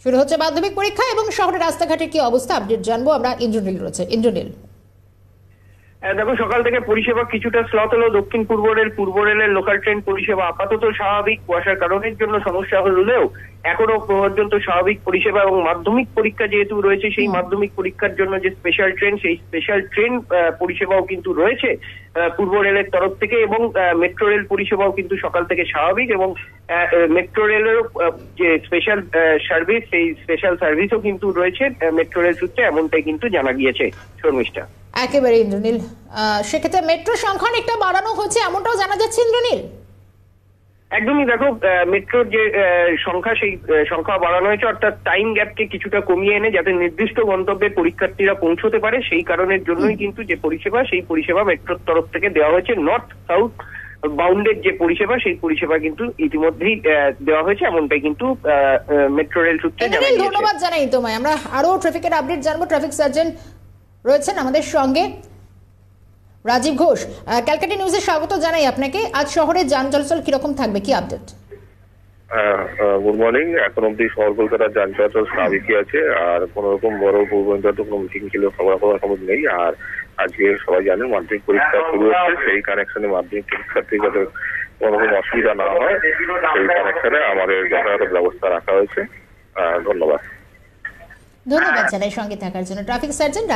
শুরু হচ্ছে মাধ্যমিক পরীক্ষা এবং শহরের রাস্তাঘাটের কি অবস্থা আপডেট জানবো আমরা। ইন্দ্রনীল রয়েছে। ইন্দ্রনীল, দেখো, সকাল থেকে পরিষেবা কিছুটা স্লথ হলো। দক্ষিণ পূর্ব রেলের লোকাল ট্রেন পরিষেবা আপাতত স্বাভাবিক। কুয়াশার কারণের জন্য সমস্যা হলেও এখনো পর্যন্ত স্বাভাবিক পরিষেবা। এবং মাধ্যমিক পরীক্ষা যেহেতু রয়েছে, সেই মাধ্যমিক পরীক্ষার জন্য যে স্পেশাল ট্রেন, সেই স্পেশাল ট্রেন পরিষেবাও কিন্তু রয়েছে পূর্ব রেলের তরফ থেকে। এবং মেট্রো রেল পরিষেবাও কিন্তু সকাল থেকে স্বাভাবিক। এবং মেট্রো রেলেরও যে স্পেশাল সার্ভিস, সেই স্পেশাল সার্ভিসও কিন্তু রয়েছে মেট্রো রেল সূত্রে, এমনটাই কিন্তু জানা গিয়েছে। শর্মিষ্ঠা, একেবারে ইন্দ্রনীল, সেক্ষেত্রে মেট্রো সংখ্যা অনেকটা বাড়ানো হয়েছে এমনটাও জানা যাচ্ছে ইন্দ্রনীল। একদমই। দেখো, মেট্রোর যে সংখ্যা, সেই সংখ্যা বাড়ানো হয়েছে, অর্থাৎ টাইম গ্যাপকে কিছুটা কমিয়ে এনে যাতে নির্দিষ্ট গন্তব্যে পরীক্ষার্থীরা পৌঁছতে পারে, সেই কারণের জন্যই কিন্তু যে পরিষেবা, সেই পরিষেবা মেট্রোর তরফ থেকে দেওয়া হয়েছে। নর্থ সাউথ বাউন্ডের যে পরিষেবা, সেই পরিষেবা কিন্তু ইতিমধ্যেই দেওয়া হয়েছে, এমনটাই কিন্তু মেট্রো রেল সূত্রে জানা গিয়েছে। ধন্যবাদ জানাই তোমায়। আমরা আরো ট্রাফিকের আপডেট জানবো। ট্রাফিক সার্জেন্ট রয়েছেন আমাদের সঙ্গে, রাজীব ঘোষ। ক্যালকাটা নিউজে স্বাগত জানাই আপনাকে। আজ শহরে যান চলাচল কিরকম থাকবে, কি আপডেট? Good morning. এখন অব্দি শহর কলকাতার যান চলাচল স্বাভাবিকই আছে, আর কোন রকম বড় পূর্বাঞ্চল কোনো মিটিং ছিল খবর নেই। আর আজকে সবাই জানেন মাধ্যমিক পরীক্ষা শুরু হচ্ছে, সেই কানেকশনে মাধ্যমিক পরীক্ষার্থী যাতে কোনো রকম অসুবিধা না হয়, সেই কানেকশনে আমাদের যাতায়াত ব্যবস্থা রাখা হয়েছে। ধন্যবাদ জানাই সঙ্গে থাকার জন্য ট্রাফিক সার্জেন্ট।